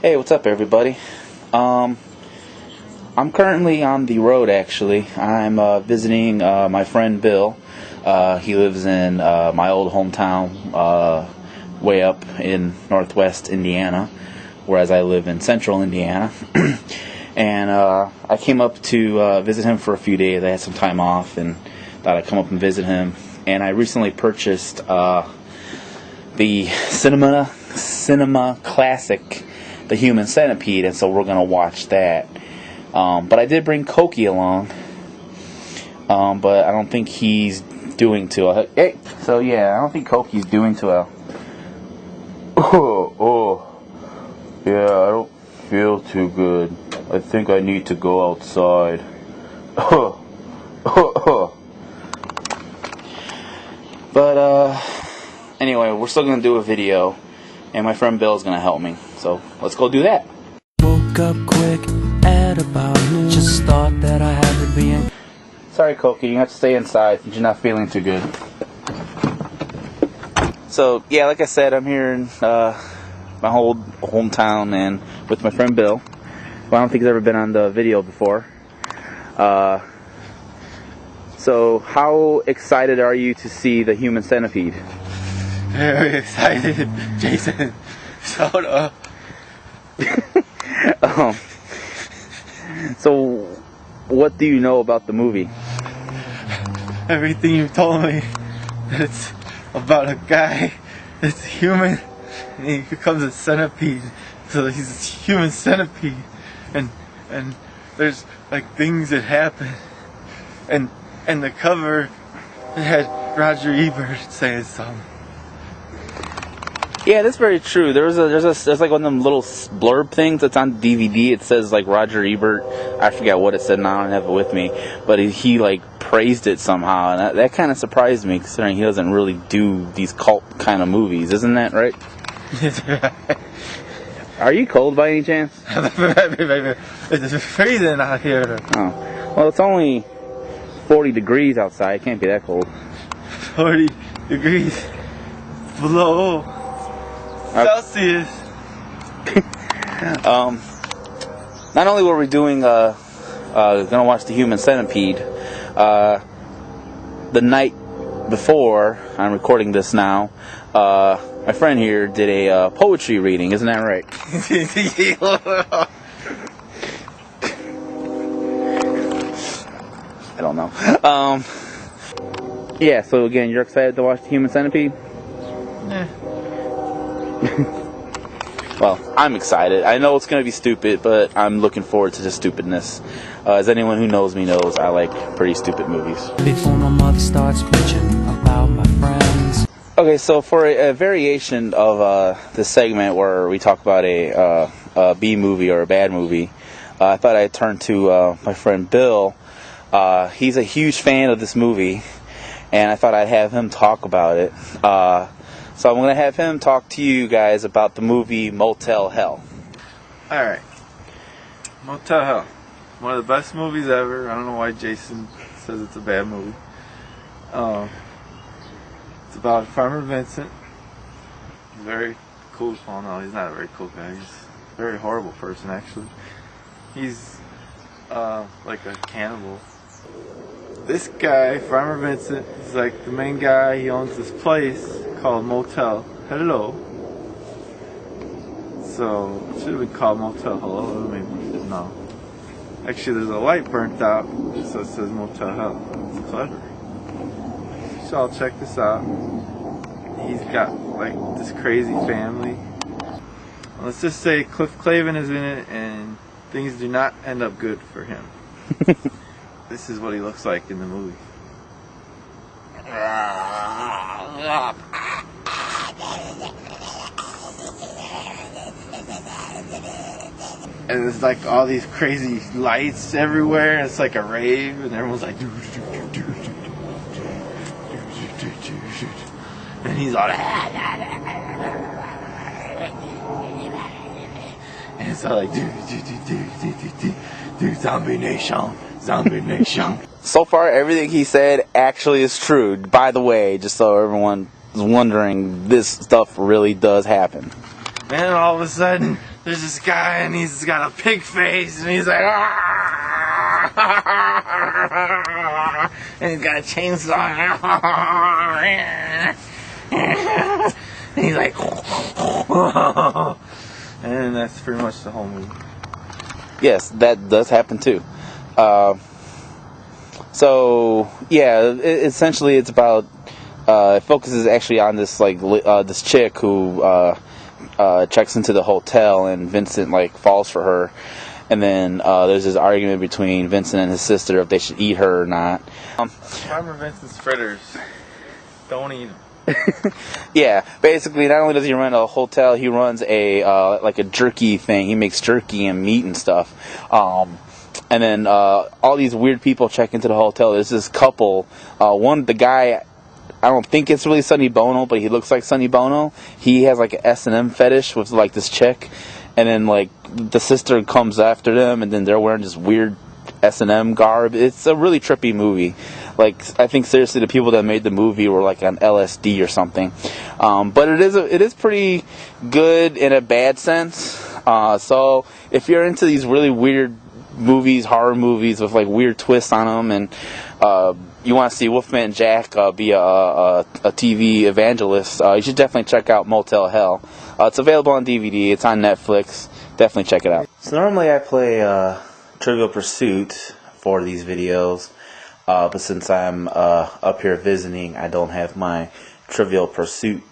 Hey, what's up, everybody? I'm currently on the road, actually. I'm visiting my friend Bill. He lives in my old hometown, way up in northwest Indiana, whereas I live in central Indiana. And I came up to visit him for a few days. I had some time off and thought I'd come up and visit him. And I recently purchased the cinema classic, the Human Centipede, and so we're going to watch that. But I did bring Koki along, but I don't think he's doing too well. Hey, so yeah, I don't think Koki's doing too well. Yeah, I don't feel too good. I think I need to go outside. But anyway, we're still gonna do a video, and my friend Bill's gonna help me. So let's go do that. Woke up quick at about noon. Just thought that I had to be in. Sorry, Koki, you have to stay inside since you're not feeling too good. So yeah, like I said, I'm here in my whole hometown and with my friend Bill, who I don't think he's ever been on the video before. So how excited are you to see the Human Centipede? Very excited, Jason. Shut up. So what do you know about the movie? Everything you told me. It's about a guy that's human and he becomes a centipede. So he's a human centipede. And there's like things that happen. And the cover had Roger Ebert saying something. Yeah, that's very true. There's like one of them little blurb things that's on DVD. It says like Roger Ebert. I forget what it said now. I don't have it with me, but he like praised it somehow, and that kind of surprised me, considering he doesn't really do these cult kind of movies. Isn't that right? Are you cold by any chance? It's freezing out here. Oh, well, it's only 40 degrees outside. It can't be that cold. 40 degrees below Celsius. Not only were we doing gonna watch the Human Centipede, the night before, I'm recording this now, my friend here did a poetry reading. Isn't that right? I don't know. Yeah, so again, you're excited to watch the Human Centipede? Yeah. Well, I'm excited. I know it's going to be stupid, but I'm looking forward to the stupidness. As anyone who knows me knows, I like pretty stupid movies. Before my mother starts bitching about my friends. Okay, so for a variation of this segment where we talk about a B movie or a bad movie, I thought I'd turn to my friend Bill. He's a huge fan of this movie, and I thought I'd have him talk about it. So I'm going to have him talk to you guys about the movie Motel Hell. Alright. Motel Hell. One of the best movies ever. I don't know why Jason says it's a bad movie. It's about Farmer Vincent. He's very cool. Oh no, he's not a very cool guy. He's a very horrible person, actually. He's like a cannibal. This guy, Farmer Vincent, is like the main guy. He owns this place called Motel Hello. So it should have been called Motel Hello. Maybe no. Actually, there's a light burnt out, so it says Motel Hell. It's clever. So I'll check this out. He's got like this crazy family. Let's just say Cliff Clavin is in it, and things do not end up good for him. This is what he looks like in the movie. And there's like all these crazy lights everywhere, and it's like a rave, and everyone's like, and he's all, and it's all like, zombie nation, zombie nation. So far, everything he said actually is true. By the way, just so everyone was wondering, this stuff really does happen. Man, all of a sudden, there's this guy and he's got a pig face and he's like, "Ah!" And he's got a chainsaw. And he's like, and that's pretty much the whole movie. Yes, that does happen too. So yeah, essentially it's about it focuses actually on this this chick who checks into the hotel, and Vincent falls for her, and then there's this argument between Vincent and his sister if they should eat her or not. Farmer Vincent's fritters, don't eat them. Yeah, basically, not only does he run a hotel, he runs a a jerky thing. He makes jerky and meat and stuff. And then all these weird people check into the hotel. There's this couple. The guy, I don't think it's really Sonny Bono, but he looks like Sonny Bono. He has an S&M fetish with this chick, and then the sister comes after them, and then they're wearing this weird S&M garb. It's a really trippy movie. I think seriously the people that made the movie were on LSD or something. But it is pretty good in a bad sense. So if you're into these really weird movies, horror movies with weird twists on them, and you want to see Wolfman Jack be a TV evangelist, you should definitely check out Motel Hell. It's available on DVD. It's on Netflix. Definitely check it out. So normally I play Trivial Pursuit for these videos. But since I'm up here visiting, I don't have my Trivial Pursuit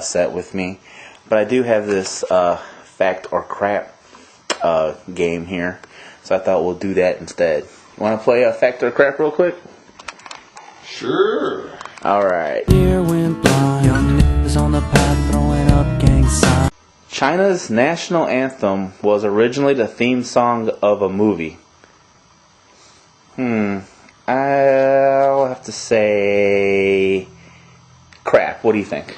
set with me. But I do have this Fact or Crap game here. So I thought we'll do that instead. You want to play Fact or Crap real quick? Sure. Alright. China's national anthem was originally the theme song of a movie. I'll have to say crap. What do you think?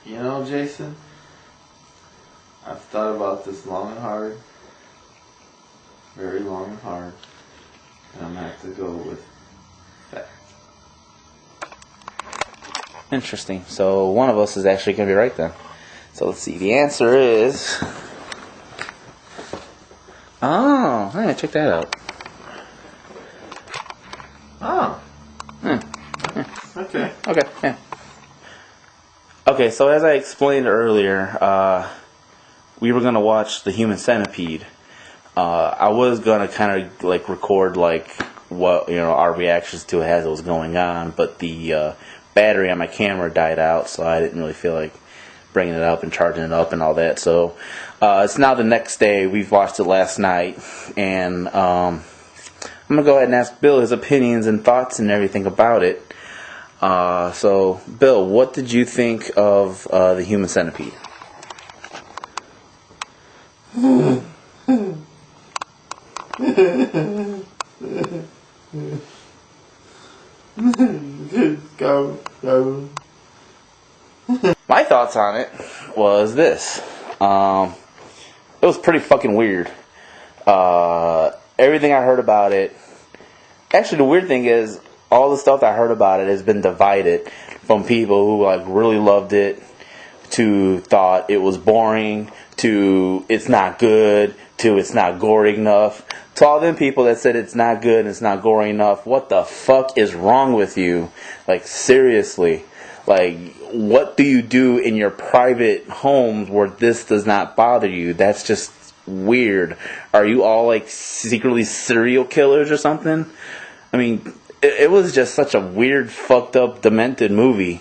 You know, Jason, I've thought about this long and hard. Very long and hard. And I'm going to have to go with fact. Interesting. So one of us is actually going to be right then. So let's see. The answer is... Oh, hey, check that out. Oh. Okay. Okay, yeah. Okay, so as I explained earlier, we were going to watch the Human Centipede. I was going to kind of record what our reactions to it as it was going on, but the battery on my camera died out, so I didn't really feel like bringing it up and charging it up and all that. So it's now the next day. We've watched it last night, and I'm going to go ahead and ask Bill his opinions and thoughts and everything about it. So, Bill, what did you think of the Human Centipede? My thoughts on it was this. It was pretty fucking weird. Everything I heard about it... Actually, the weird thing is, all the stuff I heard about it has been divided from people who really loved it, to thought it was boring, to it's not good, to it's not gory enough. To all them people that said it's not good and it's not gory enough, what the fuck is wrong with you? Seriously. What do you do in your private homes where this does not bother you? That's just weird. Are you all secretly serial killers or something? I mean, it was just such a weird, fucked up, demented movie.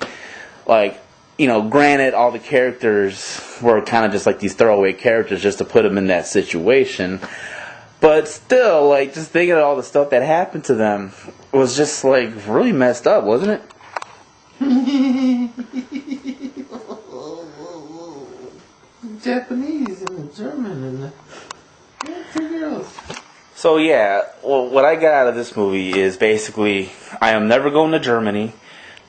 Granted, all the characters were kind of just these throwaway characters just to put them in that situation. But still, just thinking of all the stuff that happened to them was just, really messed up, wasn't it? Japanese and the German and the everything else. So yeah, well, what I got out of this movie is basically, I am never going to Germany,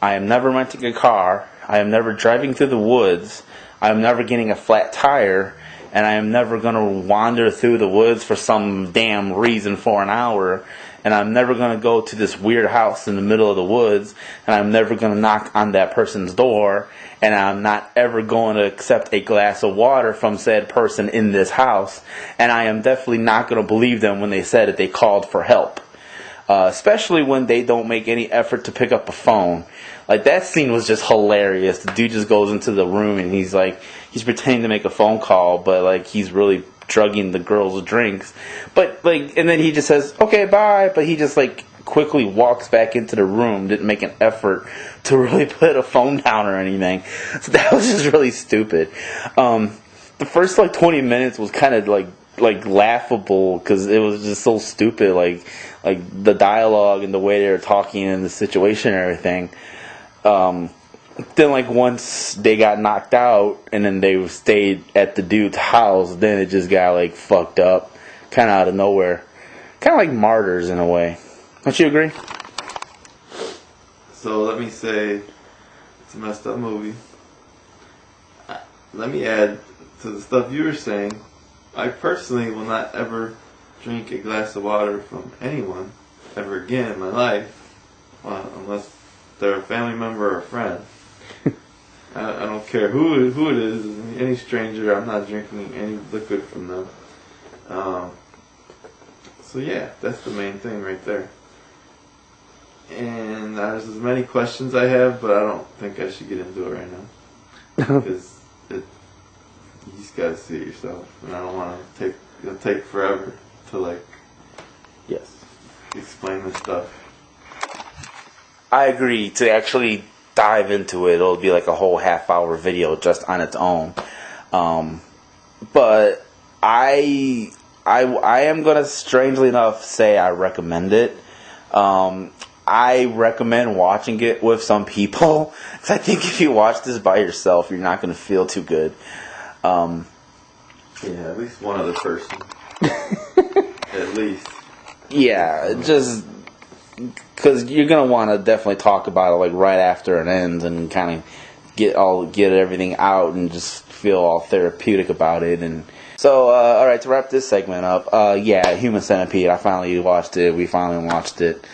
I am never renting a car, I am never driving through the woods, I am never getting a flat tire, and I am never going to wander through the woods for some damn reason for an hour and I'm never going to go to this weird house in the middle of the woods, and I'm never going to knock on that person's door, and I'm not ever going to accept a glass of water from said person in this house, and I am definitely not going to believe them when they said that they called for help. Especially when they don't make any effort to pick up a phone. Like, that scene was just hilarious. The dude just goes into the room and he's pretending to make a phone call, but like he's really drugging the girls' drinks. But like, and then he just says, "Okay, bye," but he just like quickly walks back into the room, didn't make an effort to really put a phone down or anything. So that was just really stupid. The first like 20 minutes was kind of like laughable because it was just so stupid, like the dialogue and the way they were talking and the situation and everything. Then like once they got knocked out and then they stayed at the dude's house, then it just got like fucked up, kind of out of nowhere, kind of like Martyrs in a way. Don't you agree? So let me say, it's a messed up movie. Let me add to the stuff you were saying. I personally will not ever drink a glass of water from anyone ever again in my life, unless they're a family member or a friend. I don't care who it is, any stranger. I'm not drinking any liquid from them. So yeah, that's the main thing right there. And there's as many questions I have, but I don't think I should get into it right now because you just gotta see it yourself, and I don't want to it'll take forever to like explain this stuff. I agree. To actually dive into it, it'll be like a whole half-hour video just on its own. But I am gonna, strangely enough, say I recommend it. I recommend watching it with some people, because I think if you watch this by yourself, you're not gonna feel too good. Yeah, at least one other person. At least. Yeah, just because you're gonna want to definitely talk about it like right after it ends and kind of get everything out and just feel all therapeutic about it. And so, all right, to wrap this segment up, yeah, Human Centipede. I finally watched it. We finally watched it.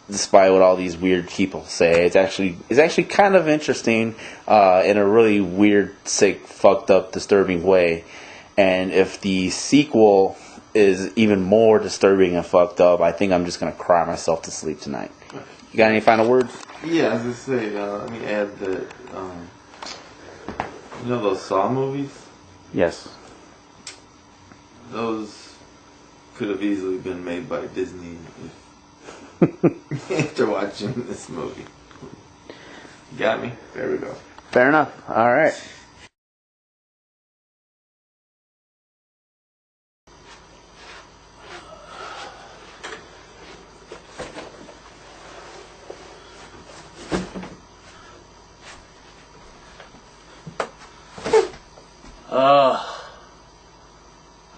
Despite what all these weird people say, it's actually kind of interesting in a really weird, sick, fucked up, disturbing way. And if the sequel is even more disturbing and fucked up, I think I'm just gonna cry myself to sleep tonight. You got any final words? Yeah, I was gonna say, let me add that. You know those Saw movies? Yes. Those could have easily been made by Disney after watching this movie. Got me? There we go. Fair enough. All right.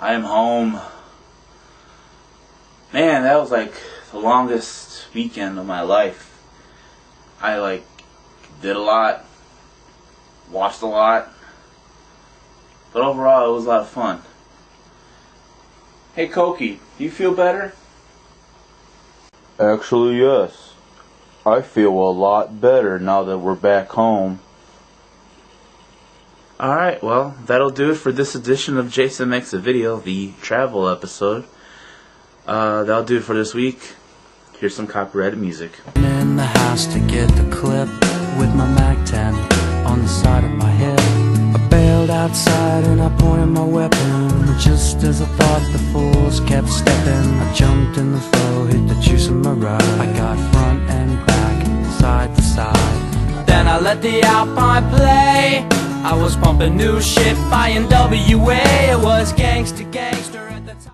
I am home. Man, that was like the longest weekend of my life. I like did a lot, watched a lot, but overall it was a lot of fun. Hey Koki, do you feel better? Actually, yes. I feel a lot better now that we're back home. Alright, well, that'll do it for this edition of Jason Makes a Video, the travel episode. That'll do it for this week. Here's some copyrighted music. In the house to get the clip with my Mac 10 on the side of my head. I bailed outside and I pointed my weapon. Just as I thought the fools kept stepping, I jumped in the flow, hit the juice in my ride. I got front and back, side to side. Then I let the Alpine play. I was pumping new shit by NWA. It was gangsta gangster.